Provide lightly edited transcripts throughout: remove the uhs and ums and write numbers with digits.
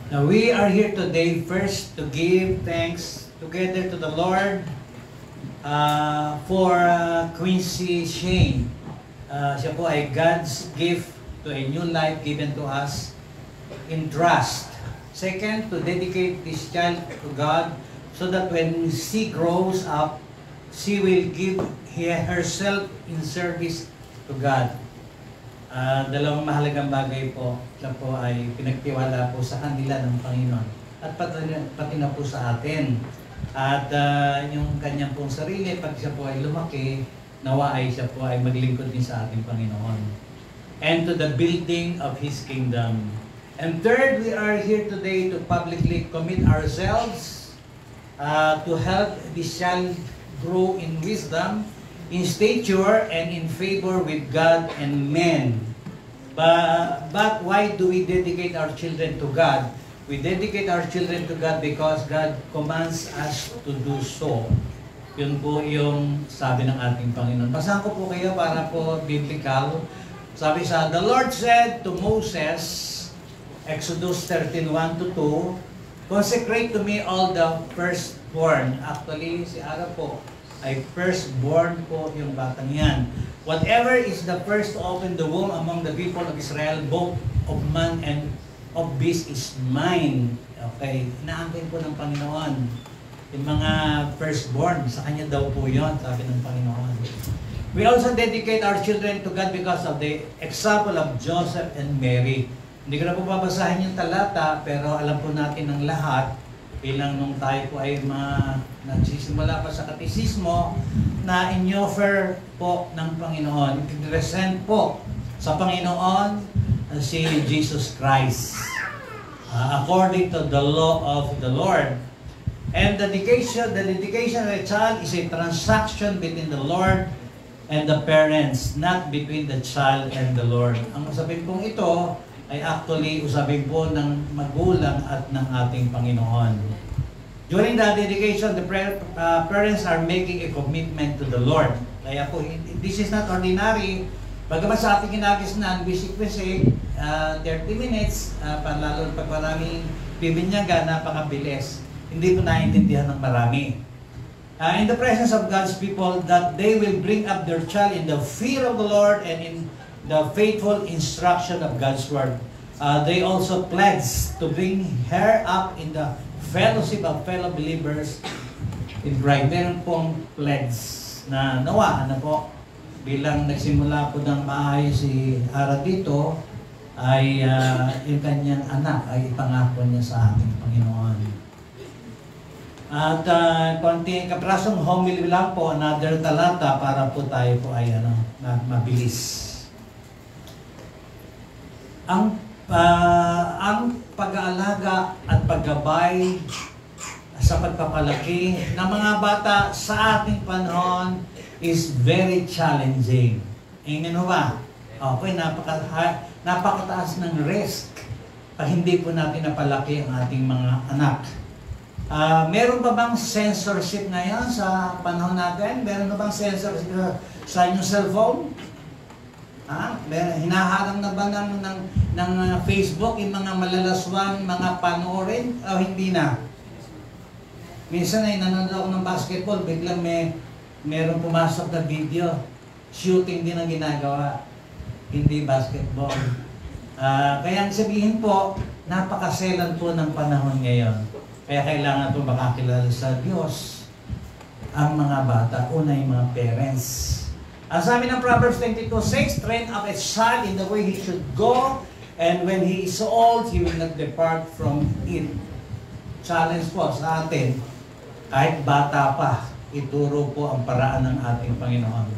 Now we are here today first to give thanks together to the Lord for Quincy Shane. Siya po ay God's gift to a new life given to us in trust. Second, to dedicate this child to God so that when she grows up, she will give herself in service to God. Dalawang mahalagang bagay po, siya po ay pinagtiwala po sa kanila ng Panginoon at pati na po sa atin. At yung kanyang pong sarili, pag siya po ay lumaki, nawa ay siya po ay maglingkod din sa ating Panginoon. And to the building of His kingdom. And third, we are here today to publicly commit ourselves to help this child grow in wisdom, in stature, and in favor with God and men. But why do we dedicate our children to God? We dedicate our children to God because God commands us to do so. Yun po yung sabi ng ating Panginoon. Basahan ko po kayo para po biblical. Sabi the Lord said to Moses, Exodus 13:1-2, consecrate to me all the firstborn. Actually, si Ara po ay firstborn po yung batang yan. Whatever is the first to open the womb among the people of Israel, both of man and of beast is mine. Okay, inaangkin po ng Panginoon. Yung mga firstborn, sa Kanya daw po yun, sabi ng Panginoon. We also dedicate our children to God because of the example of Joseph and Mary. Hindi ko na po babasahin yung talata, pero alam po natin ng lahat, bilang nung tayo po ay nagsisimula pa sa katisismo, na in-offer po ng Panginoon, i-present po sa Panginoon si Jesus Christ according to the law of the Lord. And the dedication of a child is a transaction between the Lord and the parents, not between the child and the Lord. Ang usapin pong ito ay actually usapin po ng magulang at ng ating Panginoon. During the dedication, the parents are making a commitment to the Lord. Kaya po, this is not ordinary. Bagamat sa ating kinagisnan, bisik-bisik, 30 minutes, lalo pag maraming bibinyaga, napakabilis. Hindi po naiintindihan ng marami. In the presence of God's people, that they will bring up their child in the fear of the Lord and in the faithful instruction of God's word. They also pledge to bring her up in the fellowship of fellow believers in Christ. Meron pong pledge na nawa, po, bilang nagsimula po ng maayos si Ara dito, ay yung kanyang anak ay ipangako niya sa ating Panginoon. At konting kaprasong homily lang po, another talata para po tayo po ay mabilis. Ang pag-aalaga at paggabay sa pagpapalaki ng mga bata sa ating panahon is very challenging. Amen o ba? Okay, napakataas ng risk pag hindi po natin napalaki ang ating mga anak. Meron ba bang censorship ngayon sa panahon natin? Meron ba bang censorship sa inyong cellphone? Hinaharang na ba ng Facebook yung mga malalaswang mga panoorin o hindi na? Minsan ay nanonood ako ng basketball, biglang meron pumasok na video, shooting din ang ginagawa, hindi basketball. Kaya sabihin po, napakaselan po ng panahon ngayon. Kaya kailangan po makakilala sa Diyos ang mga bata, una yung mga parents. Ang sabi ng Proverbs 22:6, train up a child in the way he should go, and when he is old, he will not depart from it. Challenge po sa atin, kahit bata pa, ituro po ang paraan ng ating Panginoon.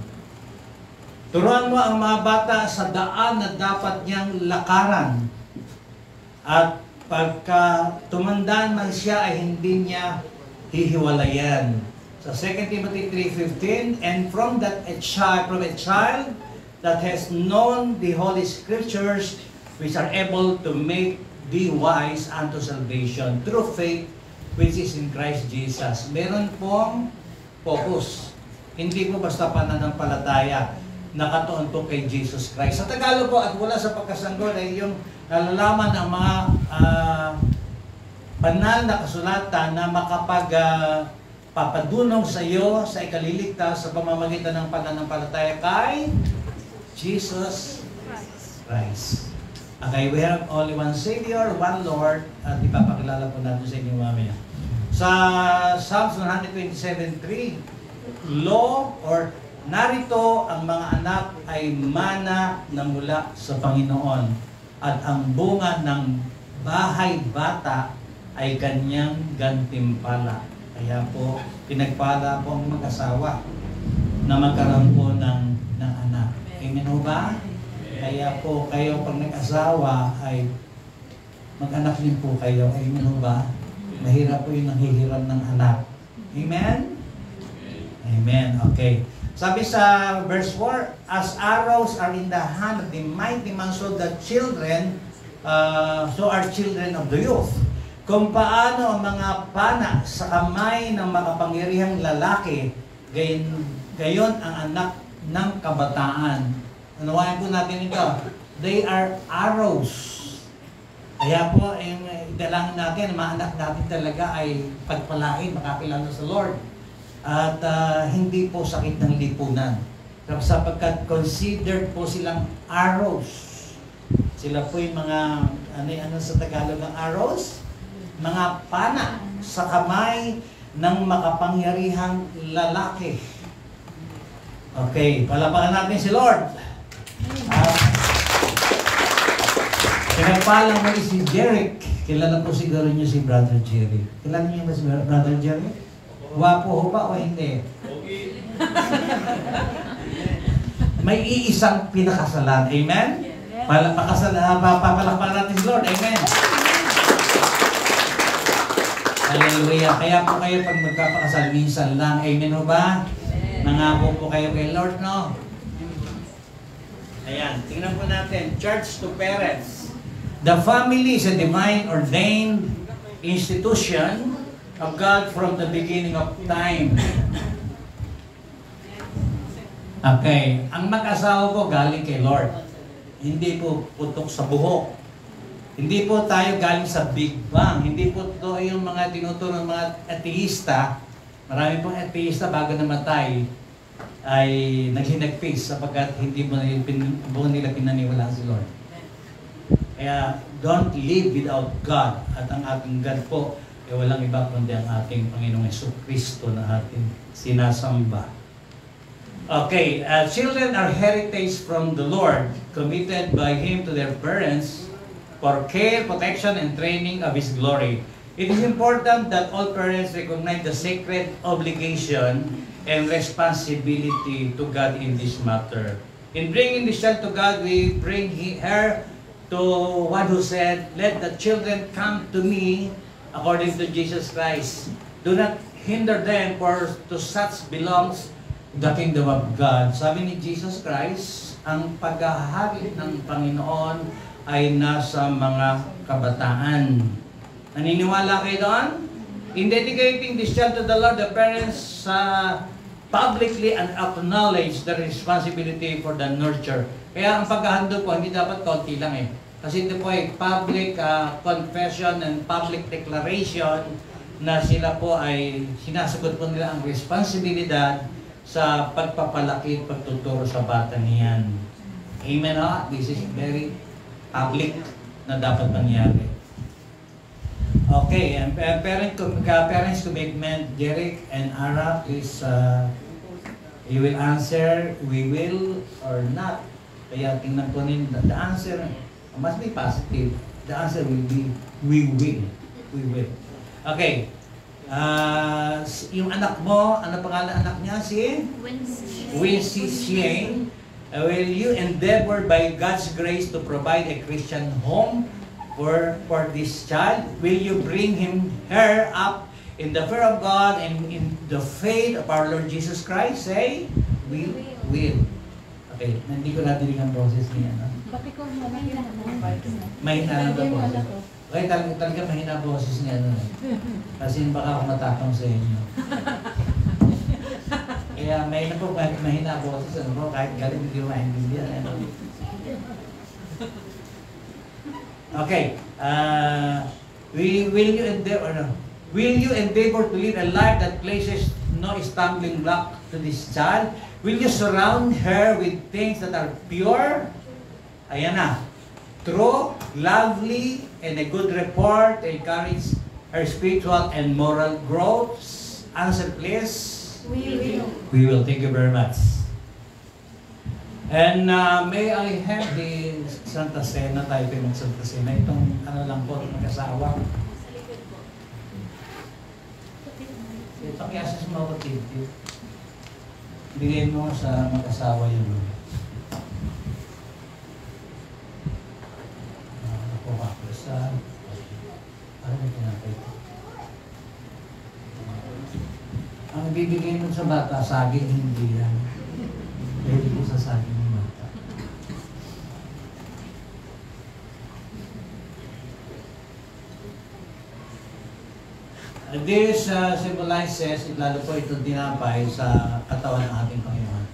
Turuan mo ang mga bata sa daan na dapat niyang lakaran. At pagka tumandaan man siya, ay hindi niya hihiwalayan. So 2 Timothy 3:15, and from a child that has known the Holy Scriptures, which are able to make thee wise unto salvation through faith which is in Christ Jesus. Meron pong focus. Hindi po basta pananampalataya, nakatuon po kay Jesus Christ. Sa Tagalog po, at wala sa pagkasanggol ay yung nalalaman ng mga banal na kasulatan na papadunong sa iyo sa ikaliligtas sa pamamagitan ng pananampalataya kay Jesus Christ. Okay, we have only one Savior, one Lord, at ipapakilala po natin sa inyo mamaya. Sa Psalms 127:3, law or narito ang mga anak ay mana na mula sa Panginoon at ang bunga ng bahay bata ay kanyang gantimpala. Kaya po, pinagpala po ang mag-asawa na magkaroon po ng anak. Amen ho ba? Kaya po kayo pag nag-asawa ay mag-anak din po kayo. Amen ho ba? Mahirap po yung nanghihiram ng anak. Amen? Amen. Okay. Sabi sa verse 4, as arrows are in the hand of the mighty man, so are children of the youth. Kung paano ang mga pana sa kamay ng makapangyarihang lalaki, gayon ang anak ng kabataan. Unawain po natin ito. They are arrows. Kaya po, dalangin natin, mga anak natin talaga ay pagpalain, makakilala sa Lord. At hindi po sakit ng lipunan. Sapagkat considered po silang arrows. Sila po yung mga, ano sa Tagalog ng arrows? Mga pana sa kamay ng makapangyarihang lalaki. Okay, palapakan natin si Lord. Pinagpalang mo si Jeric. Kilala po siguro niyo si Brother Jerry. Kilala niyo ba si Brother Jerry? Wapo ho ba o hindi? May iisang pinakasalan. Amen? Papalakpakan natin si Lord. Amen? Hallelujah. Kaya po kayo pag magpapakasal, minsan lang. Amen ho ba? Nangako po kayo kay Lord, no? Ayan, tingnan po natin. Church to parents. The family is a divine ordained institution of God from the beginning of time. Okay, ang mag-asawa po galing kay Lord. Hindi po putok sa buhok. Hindi po tayo galing sa Big Bang. Hindi po ito yung mga tinuturo ng mga ateista. Marami pong ateista bago namatay ay naghinagpis sapagkat hindi mo nila pinaniwalaan si Lord. Kaya don't live without God. At ang ating God po ay walang iba kundi ang ating Panginoong Jesucristo na ating sinasamba. Okay, children are heritage from the Lord, committed by Him to their parents for care, protection, and training of His glory. It is important that all parents recognize the sacred obligation and responsibility to God in this matter. In bringing this child to God, we bring her to one who said, "Let the children come to me," according to Jesus Christ. Do not hinder them, for to such belongs the kingdom of God. Sabi ni Jesus Christ, ang paghahari ng Panginoon ay nasa mga kabataan. Naniniwala kayo doon? In dedicating this child to the Lord, the parents publicly and acknowledge the responsibility for the nurture. Kaya ang paghahandog po, hindi dapat kaunti lang eh. Kasi ito po ay public confession and public declaration na sila po ay sinasagot po nila ang responsibilidad sa pagpapalaki at pagtuturo sa bata niyan. Amen ha? This is very public na dapat mangyari. Okay, and parents commitment, Jeric and Ara, please, you will answer, we will or not. Kaya tingnan ko rin, the answer must be positive. The answer will be, we will. We will. Okay. Yung anak mo, ano pangalan anak niya? Si? Wincy Shane. Will you endeavor by God's grace to provide a Christian home for this child? Will you bring her up in the fear of God and in the faith of our Lord Jesus Christ? Say, we will. Okay, hindi ko nadinig ang boses niya. No? Mahina lang ang boses. Okay, talaga mahina ang boses niya. No? Kasi baka ako matapang sa inyo. Kaya mahina po, kahit mahina ang boses, ano po, kahit galing hindi ko maintindihan. Okay. Will you endeavor to live a life that places no stumbling block to this child? Will you surround her with things that are pure? Ayan na. True, lovely, and a good report to encourage her spiritual and moral growth. Answer please. We will. We will. Thank you very much. And may I have the Santa Cena, typing ng Santa Cena. Itong ano lang po, mag-asawa. Ito kaya sa mga kapatid. Bigay mo sa mag-asawa yun. Ako kaklasan. Ano yung tinapay ito? Ang bibigay mo sa bata, saging, hindi yan. Pwede ko sa saging ng bata. This symbolizes, lalo po itong tinapay sa katawan ng ating Panginoon.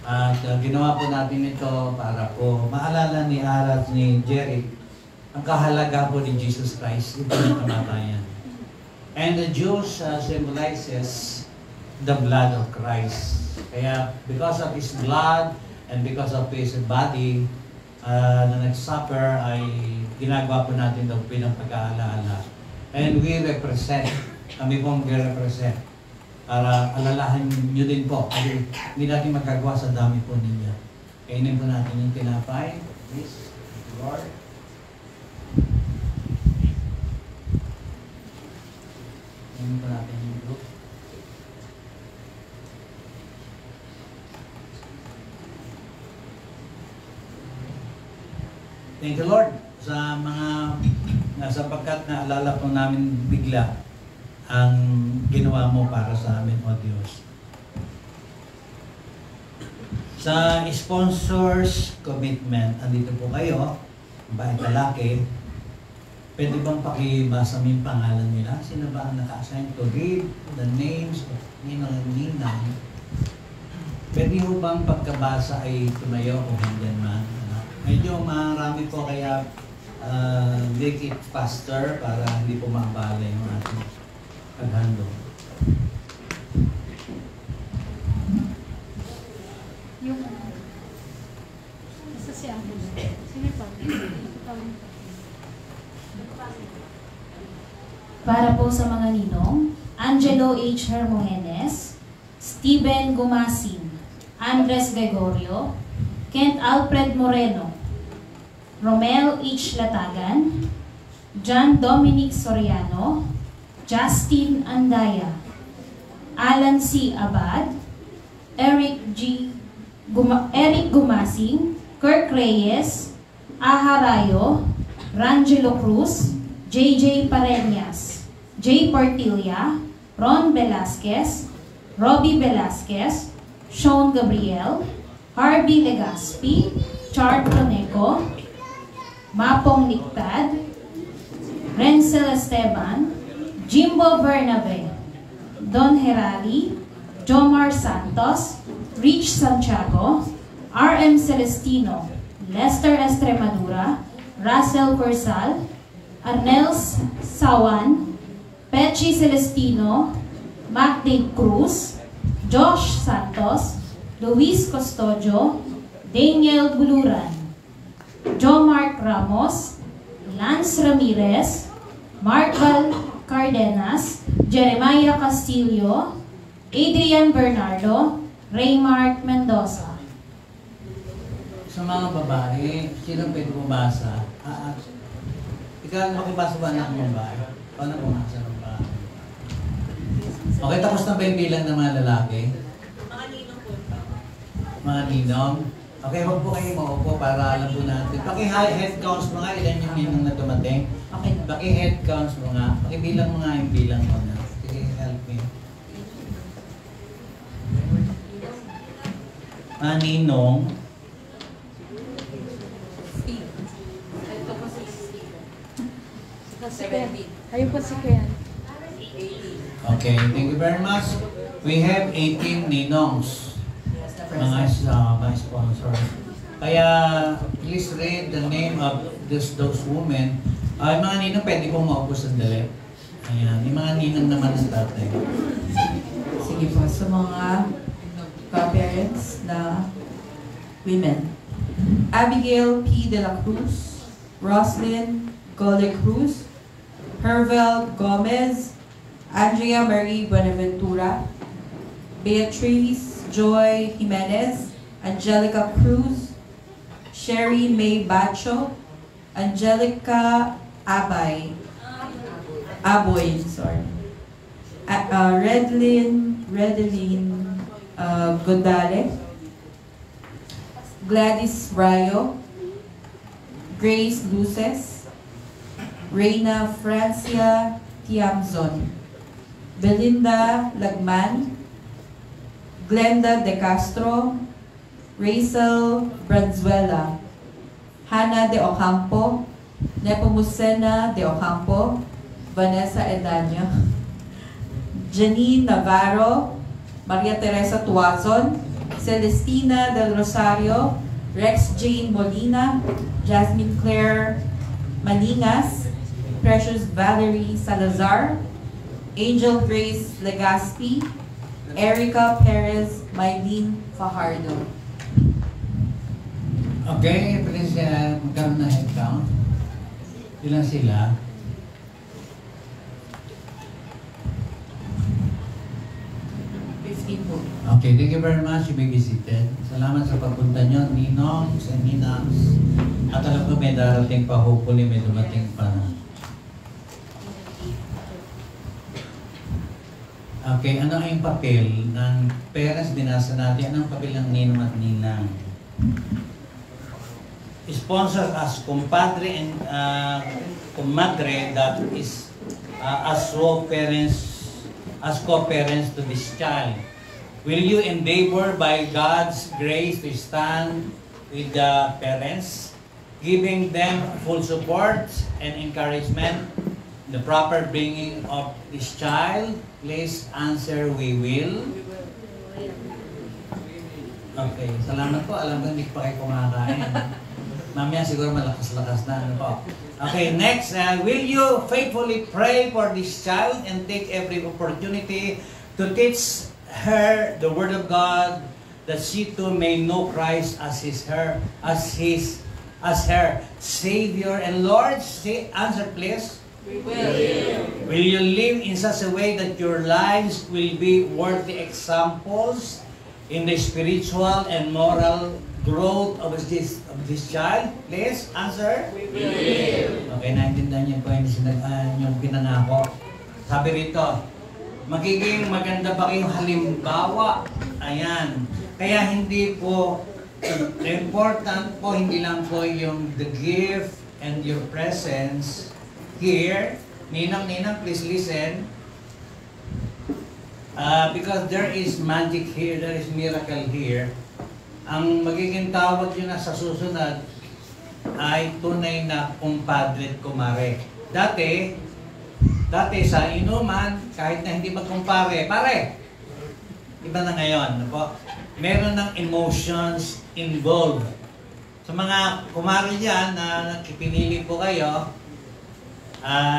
At ginawa po natin ito para po maalala ni Ara at ni Jerry ang kahalaga po ni Jesus Christ, ito ng kamatayan. And the juice symbolizes the blood of Christ. Kaya because of His blood and because of His body na nagsuffer ay ginagawa po natin ito bilang pag-aalaala. And we represent, kami pong represent para alalahan nyo din po. Kasi hindi natin magagawa sa dami po ninyo. Kainin po natin yung tinapay. Please, Lord. Kainin po natin yung group. Thank you, Lord, sa mga sapagkat naalala po namin bigla ang ginawa mo para sa amin, O Diyos. Sa sponsors commitment, andito po kayo, bait lalaki. Pwede bang pakibasa mo yung pangalan nila? Sino ba ang naka-assign to read the names of Ninang and Ninang? Pwede ho bang pagkabasa ay tumayo o hanggang man? Medyo marami po kaya make it faster para hindi po maabala yung ating paghandong. Yung isa si Angelo. Sino pa? Para po sa mga ninong, Angelo H. Hermogenes, Steven Gumasin, Andres Gregorio, Kent Alfred Moreno, Romel H. Latagan, John Dominic Soriano, Justin Andaya, Alan C. Abad, Eric Gumasing, Kirk Reyes, Aha Rayo, Rangelo Cruz, JJ Pareñas, J. Portilla, Ron Velasquez, Robbie Velasquez, Sean Gabriel, Harvey Legaspi, Chart Toneco, Mapong Nictad, Renzel Esteban, Jimbo Bernabe, Don Herali, Jomar Santos, Rich Santiago, RM Celestino, Lester Estremadura, Russell Corsal, Arnels Sawan, Pechi Celestino, Macdade Cruz, Josh Santos, Luis Custodio, Daniel Buluran, Jomark Ramos, Lance Ramirez, Marval Cardenas, Jeremiah Castillo, Adrian Bernardo, Raymark Mendoza. Sa mga babae, sino pwede bumasa? Ikaw makibasa ba anak ng babae? Paano bumasa ng babae? Okay, tapos na ba yung bilang ng mga lalaki? Mga ninong po. Mga ninong? Okay, huwag po kayo maupo para alam po natin. Paki-head counts mo nga, ilan yung ninong na dumating? Okay, paki-head counts mo nga. Pakibilang mo nga yung bilang mo na. Sige, help me. Mga ninong. Steve. Ito po si Steve. Si Kuya. Ayun po si Kuya. Okay, thank you very much. We have 18 ninongs. Mga sponsors. Kaya please read the name of those women Ay, mga ninong, pwede pong maupo sandali. Ayan, yung mga ninong naman ng tatay. Sige po, sa mga ka-parents na women. Abigail P. De La Cruz, Roslyn Gole Cruz, Hervel Gomez, Andrea Marie Buenaventura, Beatrice Joy Jimenez, Angelica Cruz, Sherry May Bacho, Angelica Aboy, sorry. Redeline Godale, Gladys Rayo, Grace Luces, Reina Francia Tiamzon, Belinda Lagman, Glenda De Castro, Rachel Branzuela, Hannah De Ocampo, Nepomucena De Ocampo, Vanessa Edaño, Janine Navarro, Maria Teresa Tuazon, Celestina Del Rosario, Rex Jane Molina, Jasmine Claire Maningas, Precious Valerie Salazar, Angel Grace Legaspi, Erica Perez Mylene Fajardo. Okay, please magkaroon na head count. Ilan sila? Okay, thank you very much. You may be seated. Salamat sa pagpunta nyo, Ninong, sa Ninangs. At alam ko may darating pa, hopefully may dumating pa. Okay, ano ang papel ng parents? Binasa natin. Anong papel ng Ninong at Ninang? Sponsor as compadre and comadre, that is as co-parents to this child. Will you endeavor by God's grace to stand with the parents, giving them full support and encouragement, the proper bringing of this child? Please answer, we will. Okay, salamat po. Alam ko hindi pa kayo kumakain. Mamaya siguro malakas-lakas na. Ano po? Okay, next. Will you faithfully pray for this child and take every opportunity to teach her the word of God, that she too may know Christ as her Savior and Lord? Say, answer please. We will. Will you live in such a way that your lives will be worthy examples in the spiritual and moral growth of this child? Please answer. We will. Okay, naintindihan niyo po yung pinangako. Sabi rito, magiging maganda ba kayong halimbawa? Ayan. Kaya hindi po, important po, hindi lang po yung the gift and your presence here. Ninang, please listen. Because there is magic here, there is miracle here. Ang magiging tawag yun na sa susunod ay tunay na kumpadre at kumare. Dati sa inuman, kahit na hindi magkumpare, pare, iba na ngayon. Ano po? Meron ng emotions involved. Sa mga kumare dyan na pinili po kayo,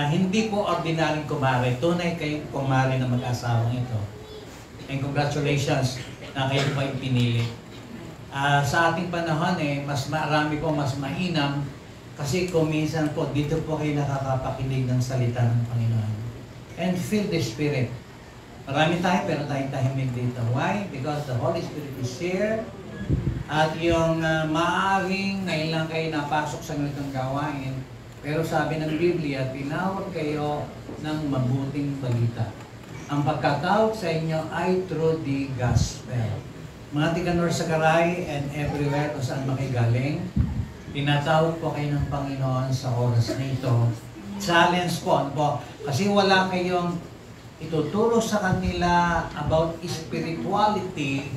hindi po ordinaryong kumare. Tunay kayong kumare na mag-asawang ito. And congratulations na kayo po yung pinili. Sa ating panahon, mas marami po, mas mainam. Kasi kung minsan po, dito po kayo nakakapakinig ng salita ng Panginoon. And feel the Spirit. Marami tayo, pero tayo tahimik dito. Why? Because the Holy Spirit is here. At yung maaaring ngayon lang kayo napasok sa ganitong gawain. Pero sabi ng Biblia, tinawag kayo ng mabuting balita. Ang pagkatawag sa inyo ay through the gospel. Mga tiga-North Sagaray and everywhere kung saan makigaling, tinatawag po kayo ng Panginoon sa oras na ito. Challenge po, ano po? Kasi wala kayong ituturo sa kanila about spirituality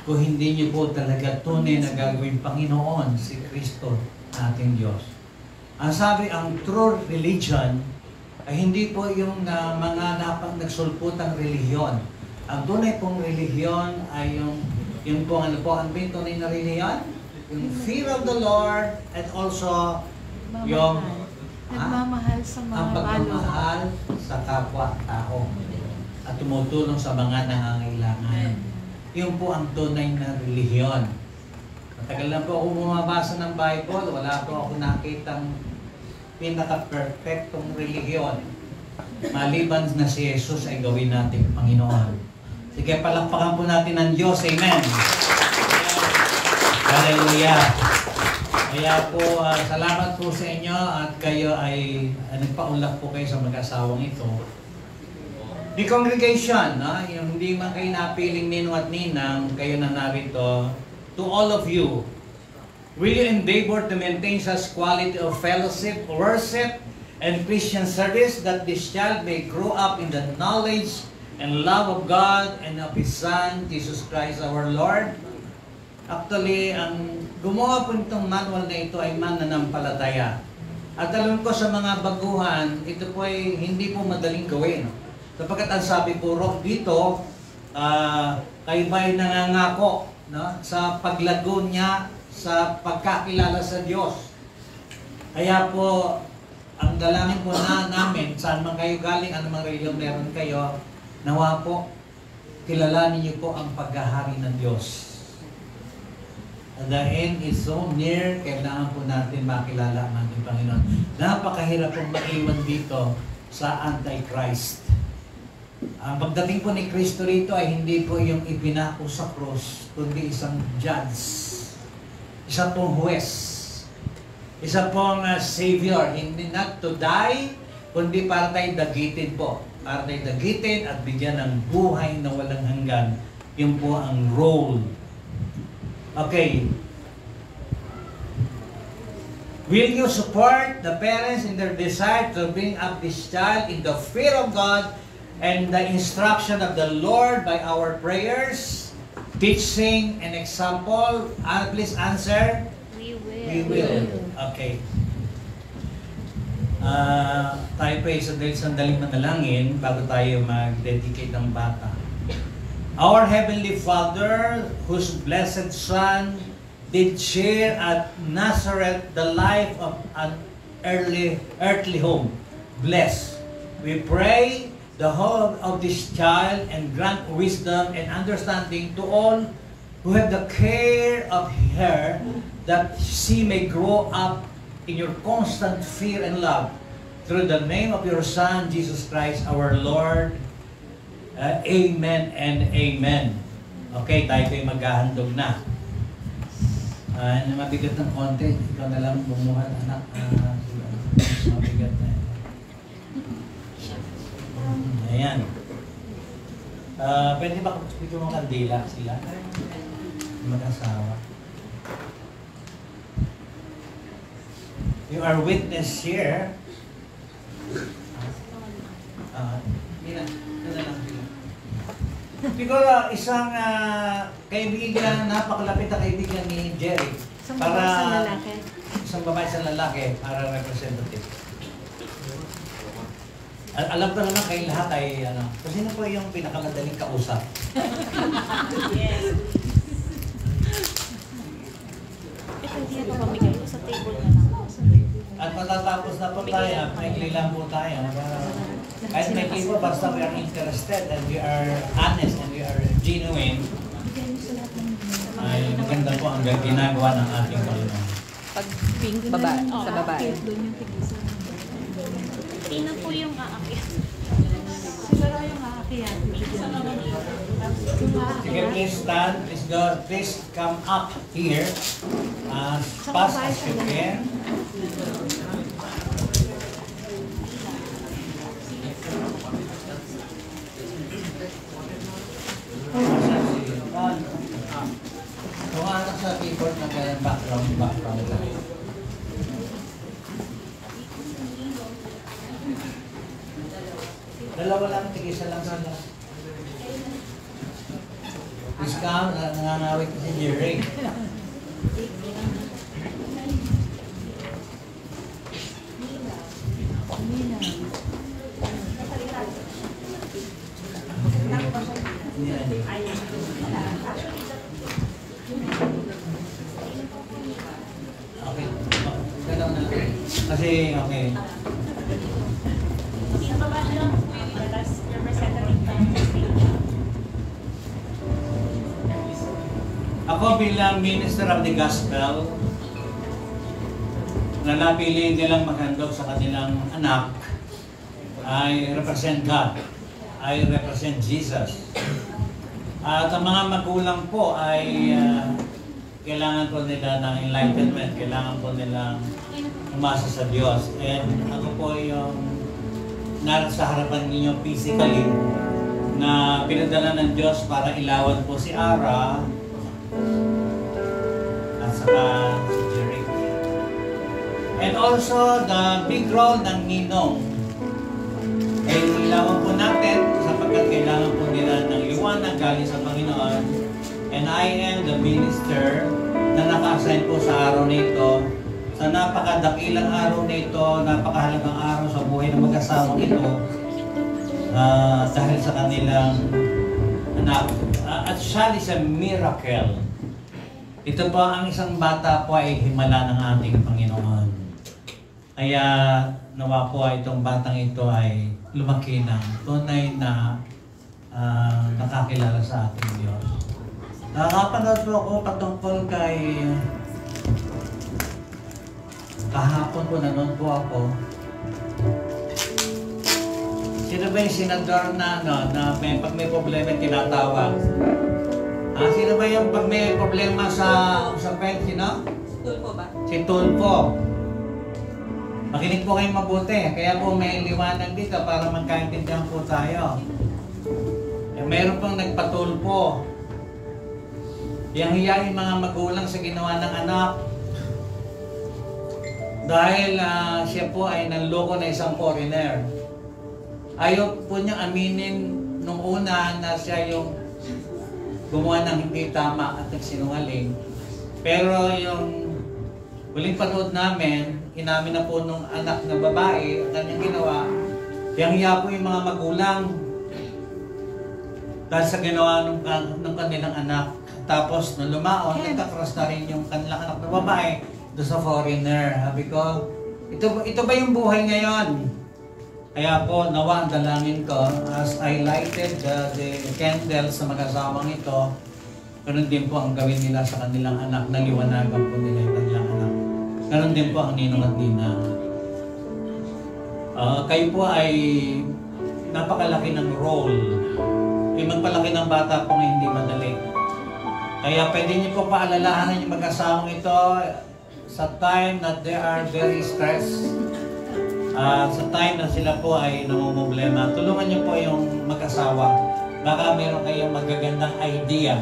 kung hindi nyo po talaga tunay na gagawin Panginoon, si Kristo, ating Diyos. Ang sabi, ang true religion ay hindi po yung mga nagsulputang relihiyon. Ang tunay pong relihiyon ay yung po, ano po, ang tunay na relihiyon? Yung fear of the Lord and also yung Nagmamahal sa mga Ang pagmamahal sa kapwa-tao at tumutulong sa mga nangangailangan. Yun po ang tunay na relihiyon. Matagal na po ako bumabasa ng Bible, wala po ako nakitang pinaka-perfectong relihiyon. Maliban na si Jesus ay gawin natin Panginoon. Sige, palakpakan po natin ang Diyos. Amen. Hallelujah. Kaya po, salamat po sa inyo at kayo ay nagpaunlak po kayo sa mag-asawang ito. The congregation, yung hindi man kayo napiling nino at ninang, kayo na narito, to all of you, will you endeavor to maintain such quality of fellowship, worship, and Christian service that this child may grow up in the knowledge and love of God and of His Son, Jesus Christ our Lord? Actually, ang gumawa po nitong manual na ito ay mananampalataya. At alam ko sa mga baguhan, ito po ay hindi po madaling gawin. Sapagkat ang sabi po dito, kayo ba ay nangangako sa paglago niya sa pagkakilala sa Diyos. Kaya po, ang dalangin po namin, saan man kayo galing, anumang reliyon meron kayo, nawa po, kilalanin niyo po ang paghahari ng Diyos. The end is so near, kailangan po natin makilala ang ating Panginoon. Napakahirap pong maiwan dito sa Antichrist. Ang pagdating po ni Kristo rito ay hindi po yung ipinako sa krus, kundi isang judge, isa pong huwes, isa pong savior, hindi not to die, kundi para tayo dagitin po. Para tayo dagitin at bigyan ng buhay na walang hanggan. Yun po ang role. Okay. Will you support the parents in their desire to bring up this child in the fear of God and the instruction of the Lord by our prayers, teaching, and example? Please answer. We will. We will. Okay. Tayo pa sandaling manalangin bago tayo mag-dedicate ng bata. Our Heavenly Father, whose blessed Son did share at Nazareth the life of an earthly home, bless, we pray, the whole of this child and grant wisdom and understanding to all who have the care of her, that she may grow up in your constant fear and love. Through the name of your Son, Jesus Christ, our Lord. Amen and amen. Okay, tayo ko'y maghahandog na. Mabigat ng konti. Ikaw na lang bumuhat, anak. Mabigat na. Ayan. Pwede ba kung mo kandila sila? Mag-asawa. You are witness here. Siguro isang kaibigan, napakalapit na kaibigan ni Jerry. Isang babae sa lalaki. Isang babae sa lalaki para representative. Alam ko naman kayo lahat ay kung sino po yung pinakamadaling kausap? Yes. Ito dito pamigay ko sa table na lang. At matatapos na po tayo, maikli lang po tayo. Kahit may po, basta we are interested and we are honest and we are genuine, ay maganda po ang ginagawa ng ating Panginoon. Pag pink sa babae. Sino po yung aakyat? Siguro yung aakyat. Sige, please stand. Please go. Please come up here as fast as you can. Kung ano sa keyboard na kaya background lang. Dalawa lang, tigisa lang sila. Please come, nangangawit si Jerry. Okay, galaw na lang. Kasi, okay. Sa baba na lang po yung last representative tayo sa stage. Ako bilang minister of the gospel, na napili nilang maghandog sa kanilang anak, I represent God. I represent Jesus. At ang mga magulang po ay kailangan po nila ng enlightenment, kailangan po nilang umasa sa Diyos. And ako po yung nasa harapan ninyo physically na pinadala ng Diyos para ilawan po si Ara at saka si Jeric. And also the big role ng Ninong ay ilawan po natin sapagkat kailangan po nila ng liwanag galing sa Panginoon. And I am the minister na naka-assign po sa araw nito, sa napakadakilang araw nito, napakahalagang araw sa buhay ng mag-asawang ito, dahil sa kanilang anak. At siya is a miracle. Ito po, ang isang bata po ay himala ng ating Panginoon. Kaya nawa po itong batang ito ay lumaki ng tunay na nakakilala sa ating Diyos. Nakapanood po ako patungkol kay kahapon po nanood po ako. Sino ba yung senador na pag may problema tinatawag? Sino ba yung pag may problema sa usapin? Sino? Tulfo ba? Si Tulfo. Makinig po kayong mabuti. Kaya po may liwanag dito para magkaintindihan po tayo. Mayroon pong nagpatulpo. Yang hiyain mga magulang sa ginawa ng anak. Dahil siya po ay nanloko na isang foreigner. Ayaw po niya aminin nung una na siya yung gumawa ng hindi tama at nagsinungaling. Pero yung huling panood namin, inamin na po nung anak na babae ang kanyang ginawa. Yang hiya po yung mga magulang dahil sa ginawa ng kanilang anak. Tapos nung lumaon, nagkakross na rin yung kanilang anak na babae doon sa foreigner. Sabi ko, ito ba yung buhay ngayon? Kaya po, nawa ang dalangin ko, as I lighted the candles sa mag-asawang ito, ganun din po ang gawin nila sa kanilang anak, naliwanagan po nila yung kanilang anak. Ganun din po ang ninong at ninang. Kayo po ay napakalaki ng role. Yung magpalaki ng bata po ay hindi madali. Kaya pwede niyo po paalalahanan yung mag-asawang ito sa time that they are very stressed. Sa time na sila po ay namumblema, tulungan niyo po yung mag-asawa. Baka meron kayong magagandang idea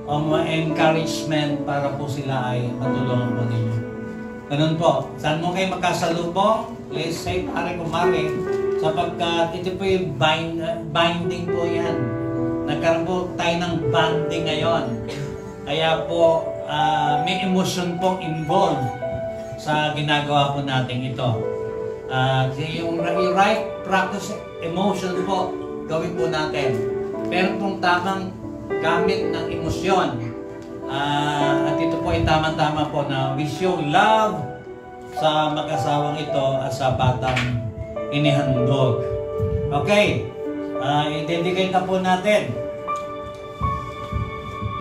o encouragement para po sila ay matulungan po ninyo. Ganun po. Saan mo kayo magkasalubong? Please say, pare kumari, sapagkat ito po yung binding po yan. Nagkaroon po tayo ng bonding ngayon. Kaya po, may emotion pong involved sa ginagawa po natin ito. Yung right practice emotion po, gawin po natin. Pero pong tamang gamit ng emosyon. At ito po ay tamang-tama po na we show love sa mag-asawang ito at sa batang inihandog. Okay, i-dedicate na po natin.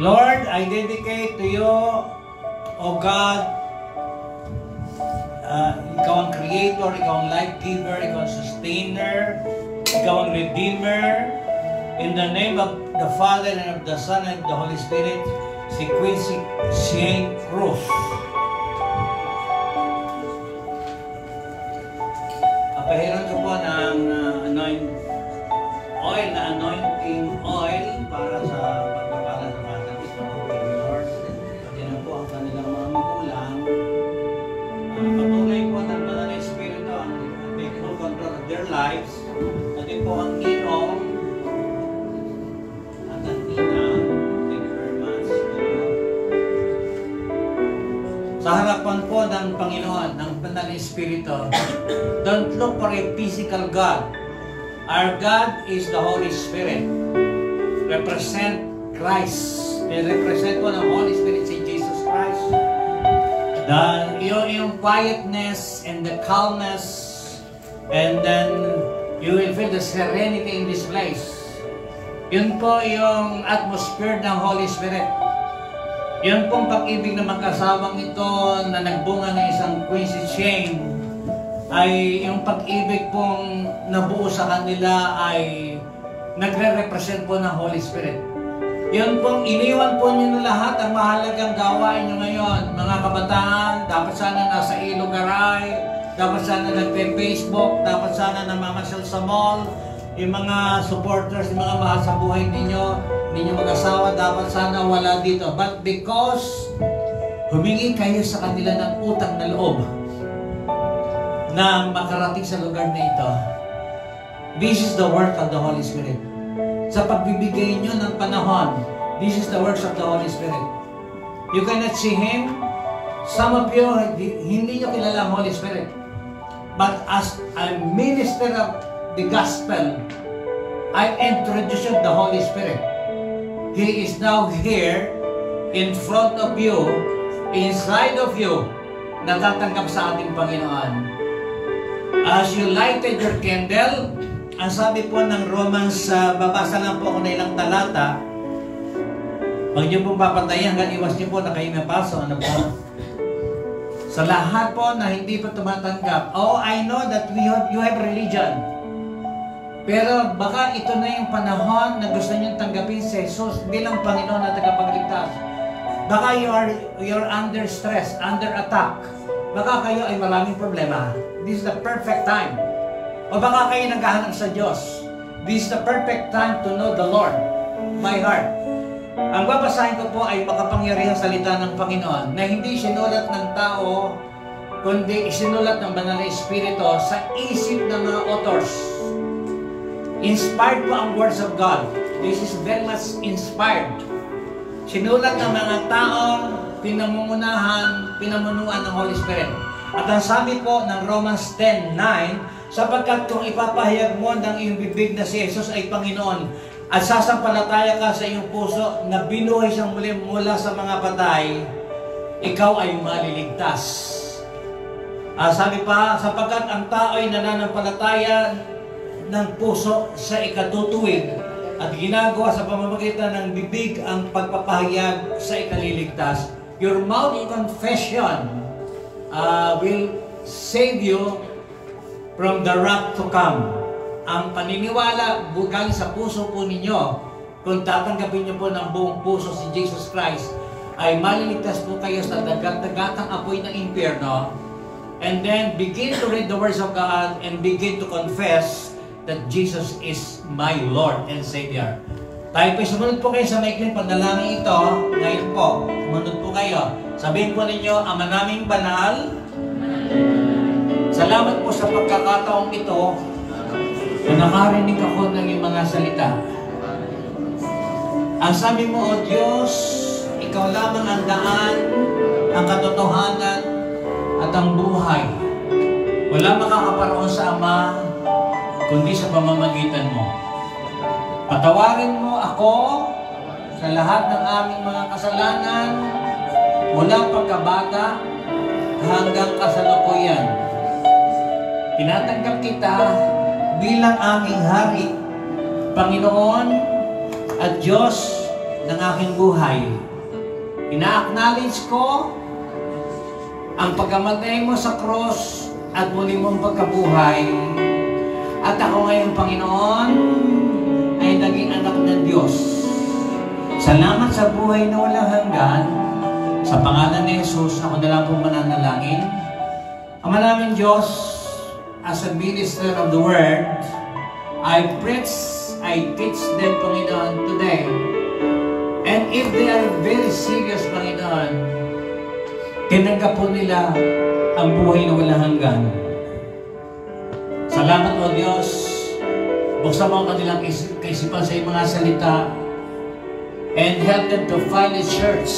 Lord, I dedicate to you, O God, ikaw ang creator, ikaw ang life giver, ikaw ang sustainer, ikaw ang redeemer. In the name of the Father and of the Son and the Holy Spirit, si Quincy Shane Cruz. Papahiran ko po ng anointing oil para sa pagpapala ng bata ito, Lord. Pati na po ang kanilang mga magulang. Patuloy po ng Banal na Espiritu ang take full control of their lives. Pati po ang ninong at ang ninang. Thank you very much. Sa harapan po ng Panginoon, ng Banal na Espiritu, don't look for a physical God. Our God is the Holy Spirit. Represent Christ. And represent po ng Holy Spirit si Jesus Christ. Yung quietness and the calmness, and then you will feel the serenity in this place. Yun po yung atmosphere ng Holy Spirit. Yun pong pag-ibig ng mag-asawang ito na nagbunga ng isang Quincy chain, ay yung pag-ibig pong nabuo sa kanila ay nagre-represent po ng Holy Spirit. Yun pong iniwan po nyo na lahat ang mahalagang gawain nyo ngayon. Mga kabataan, dapat sana nasa Ilogaray, dapat sana nagpe-Facebook, dapat sana namamasyal sa mall, yung mga supporters, yung mga mahal sa buhay ninyo mag-asawa, dapat sana wala dito. But because humingi kayo sa kanila ng utang na loob na makarating sa lugar na ito, this is the work of the Holy Spirit. Sa pagbibigay nyo ng panahon, this is the works of the Holy Spirit. You cannot see Him. Some of you, hindi nyo kilala ang Holy Spirit. But as a minister of the gospel, I introduce you the Holy Spirit. He is now here in front of you, inside of you, natatanggap sa ating Panginoon. As you lighted your candle, ang sabi po ng Romans, babasa lang po ako na ilang talata. Huwag niyo pong papatayin hanggang iwas niyo po na kayo may paso. Ano po? Sa lahat po na hindi pa tumatanggap, oh, I know that you have religion. Pero baka ito na yung panahon na gusto niyong tanggapin si Jesus bilang Panginoon at tagapagligtas. Baka you're under stress, under attack. Baka kayo ay maraming problema. This is the perfect time. O baka kayo naghahanap sa Diyos. This is the perfect time to know the Lord, my heart. Ang babasahin ko po ay makapangyarihang salita ng Panginoon na hindi sinulat ng tao, kundi isinulat ng Banal na Espiritu sa isip ng mga authors. Inspired po ang words of God. This is very much inspired. Sinulat ng mga taong pinamunuan ng Holy Spirit. At ang sabi po ng Romans 10:9, sapagkat kung ipapahayag mo ng iyong bibig na si Jesus ay Panginoon at sasampalataya ka sa iyong puso na binuhay siyang muli mula sa mga patay, ikaw ay maliligtas. Sabi pa, sapagkat ang tao ay nananampalataya ng puso sa ikatutuwid at ginagawa sa pamamagitan ng bibig ang pagpapahayag sa ikaliligtas, your mouth confession will save you from the wrath to come. Ang paniniwala galing sa puso po ninyo, kung tatanggapin niyo po ng buong puso si Jesus Christ, ay maliligtas po kayo sa dagat-dagatang apoy ng impyerno. And then begin to read the words of God and begin to confess that Jesus is my Lord and Savior. Tayo po, sumunod po kayo sa maikling panalangin ito. Ngayon po, sumunod po kayo. Sabihin po ninyo, Ama naming banal, salamat po sa pagkakataong ito na nakarinig ako ng iyong mga salita. Ang sabi mo, O Diyos, ikaw lamang ang daan, ang katotohanan, at ang buhay. Wala makakaparoon sa Ama, kundi sa pamamagitan mo. Patawarin mo ako sa lahat ng aming mga kasalanan, mula pagkabata hanggang kasalukuyan. Tinatanggap kita bilang aming hari, Panginoon at Diyos ng aking buhay. Ina-acknowledge ko ang pagkamatay mo sa cross at muli mong pagkabuhay. At ako ngayon, Panginoon, ay naging anak ng Diyos. Salamat sa buhay na walang hanggan. Sa pangalan ni Jesus, ako na lang po mananalangin. Ama namin Diyos, as a minister of the Word, I teach them, Panginoon, today. And if they are very serious, Panginoon, tinanggap po nila ang buhay na walang hanggan. Salamat o Diyos. Buksan mo ang kanilang kaisipan sa iyong mga salita and help them to find a church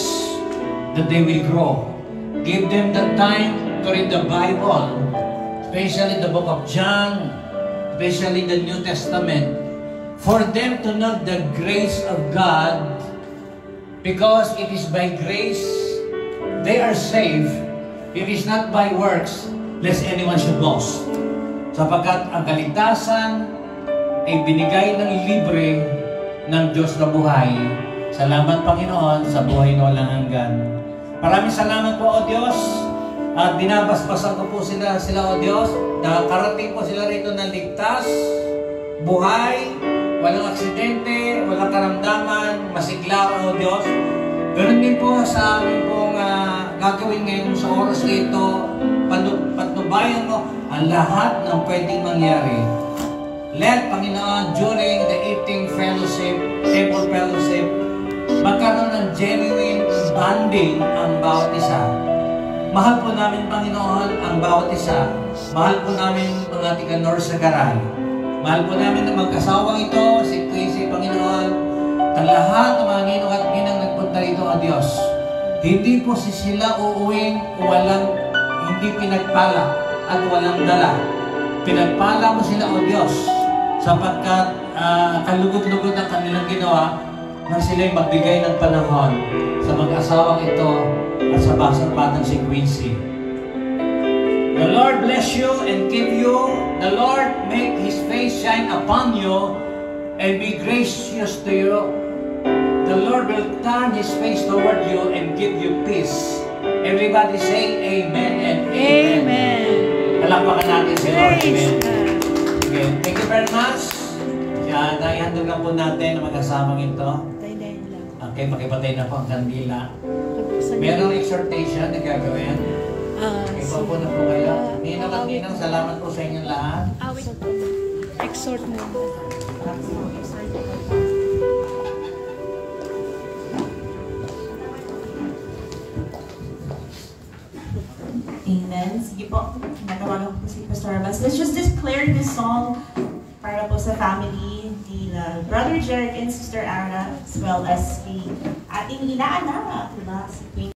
that they will grow. Give them the time to read the Bible, especially the book of John, especially the New Testament, for them to know the grace of God, because it is by grace they are saved It is not by works, lest anyone should boast. Sapagkat ang kaligtasan ay binigay ng libre ng Diyos na buhay. Salamat, Panginoon, sa buhay na walang hanggan. Maraming salamat po, O Diyos. At binabasbasan ko po sila, O Diyos. Nakarating po sila rito ng ligtas, buhay, walang aksidente, walang karamdaman, masigla, O Diyos. Ganun din po sa amin pong gagawin ngayon sa oras na ito. Patnubayan mo ang lahat ng pwedeng mangyari. Let, Panginoon, during the eating fellowship, table fellowship, magkaroon ng genuine bonding ang bawat isa. Mahal po namin, Panginoon, ang bawat isa. Mahal po namin mga tiga-North Sagaray. Mahal po namin ang mag-asawang ito, si Quincy, Panginoon, ang lahat ng mga ninong at ginang nagpunta rito, O Diyos. Hindi po sila uuwing hindi pinagpala at walang dala. Pinagpala mo sila, O Diyos, sapagkat kalugod-lugod ang kanilang ginawa nang sila'y magbigay ng panahon sa mag-asawang ito at sa batang si Quincy. The Lord bless you and keep you. The Lord make His face shine upon you and be gracious to you. The Lord will turn His face toward you and give you peace. Everybody say Amen and Amen. Amen. Palakpakan natin si Lord. Praise Amen. God. Okay, thank you very much. Kaya naihandog na po natin ang mag-asamang ito. Tayo-tayo lang. Okay, pakipatay na po ang kandila. Tapos Merong exhortation na gagawin. Iba po na po kayo. Ninang at ninang, salamat po sa inyong lahat. exhort mo. Amen. Sige po. Natawagan ko si Pastor Abbas. Let's just declare this song para po sa family ni Brother Jeric and Sister Ara, as well as the ating inaanak, diba? Si Queen